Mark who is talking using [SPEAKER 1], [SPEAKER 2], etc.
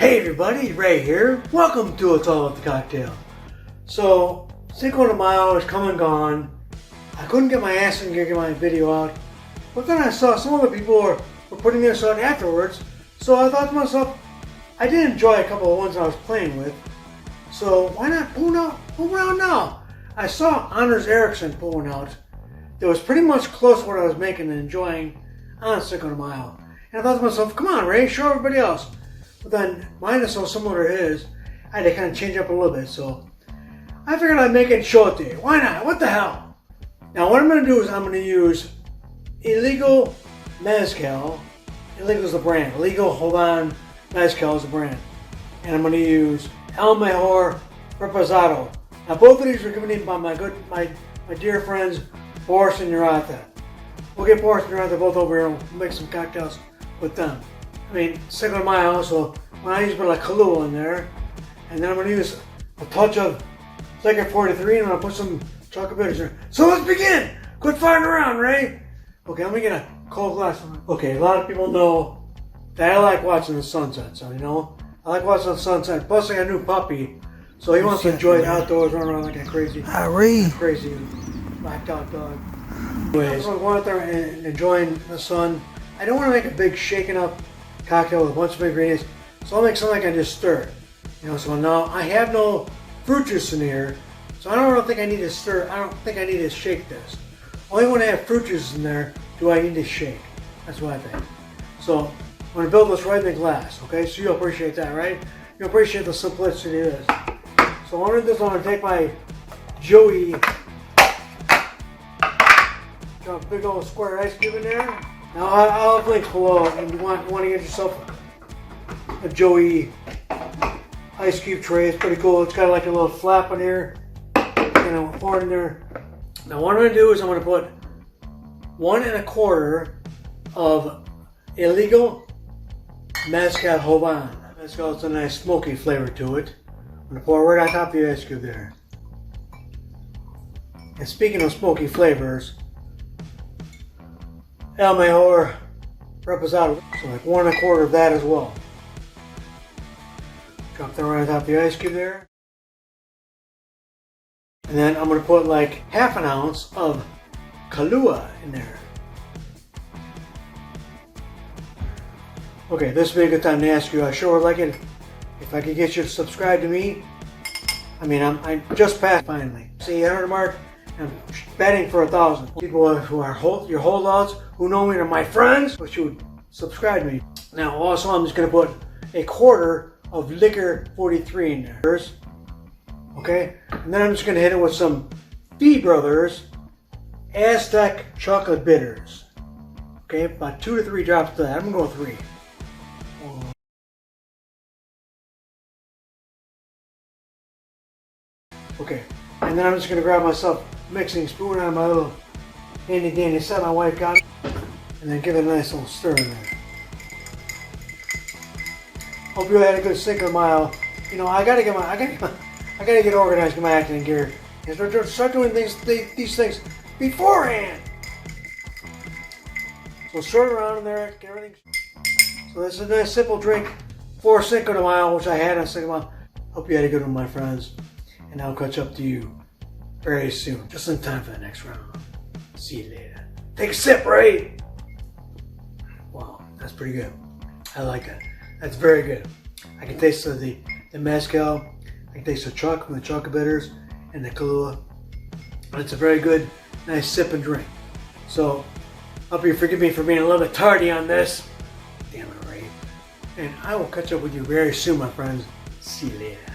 [SPEAKER 1] Hey everybody, Ray here. Welcome to It's All About the Cocktail. So, Cinco de Mayo is come and gone. I couldn't get my ass in gear to get my video out. But then I saw some other people were putting this out afterwards. So I thought to myself, I did enjoy a couple of ones I was playing with. So why not pull one out now? I saw Anders Ericsson pull one out. That was pretty much close to what I was making and enjoying on Cinco de Mayo. And I thought to myself, come on Ray, show everybody else. But then mine is so similar to his, I had to kind of change up a little bit. So I figured I'd make it and show it to you. Why not? What the hell? Now what I'm going to do is I'm going to use Illegal Mezcal. Illegal is the brand. Illegal, hold on, Mezcal is the brand. And I'm going to use El Mejor Reposado. Now both of these were given in by my dear friends Boris and Urata. We'll get Boris and Urata both over here and we'll make some cocktails with them. I mean, Cinco de Mayo, so when I use a bit of Kahlua in there, and then I'm going to use a touch of Licor 43 and I'm going to put some chocolate bitters in there. So let's begin! Quit farting around, Ray! Okay, let me get a cold glass. Okay, a lot of people know that I like watching the sunset, so you know, I like watching the sunset. Plus I got a new puppy, so he wants to enjoy the outdoors, run around like a crazy black dog. Anyways, I'm going out there and enjoying the sun. I don't want to make a big shaken up cocktail with a bunch of ingredients, so I'll make something I can just stir. You know, so now I have no fruit juice in here, so I don't really think I need to stir. I don't think I need to shake this. Only when I have fruit juice in there do I need to shake. That's what I think. So I'm going to build this right in the glass, okay? So you'll appreciate that, right? You'll appreciate the simplicity of this. So what I'm going to do is I'm going to take my Joey, drop a big old square ice cube in there. Now I'll have links below, and you want to get yourself a Joey ice cube tray. It's pretty cool. It's got like a little flap on here, and I'll pour it in there. Now what I'm going to do is I'm going to put 1 1/4 of Illegal Mezcal Joven. Mezcal has a nice smoky flavor to it. I'm going to pour it right on top of the ice cube there. And speaking of smoky flavors, El Mejor Reposado, so like 1 1/4 of that as well. Drop that right on top of the ice cube there. And then I'm going to put like 1/2 ounce of Kahlua in there. Okay, this would be a good time to ask you. I sure would like it if I could get you to subscribe to me. I mean, I just passed finally. See, 800 mark. I'm betting for 1,000. People who are your holdouts, who know me, are my friends, but you would subscribe to me. Now, also, I'm just going to put 1/4 of Licor 43 in there. Okay? And then I'm just going to hit it with some Fee Brothers Aztec Chocolate bitters. Okay? About 2 to 3 drops of that. I'm going to go 3. Okay. And then I'm just going to grab myself a mixing spoon out of my little handy dandy set my wife got me, and then give it a nice little stir in there. Hope you had a good Cinco de Mayo. You know, I gotta get organized, get my acting in gear, and start doing these things beforehand. So stir it around in there, get everything. So this is a nice simple drink for Cinco de Mayo, which I had on Cinco de Mayo. Hope you had a good one, my friends, and I'll catch up to you very soon, just in time for the next round. See you later. Take a sip, Ray. Wow, that's pretty good. I like that. That's very good. I can taste the mezcal. I can taste the chocolate from the chocolate bitters and the Kahlua. It's a very good, nice sip and drink. So, hope you forgive me for being a little bit tardy on this. Damn it, Ray. And I will catch up with you very soon, my friends. See you later.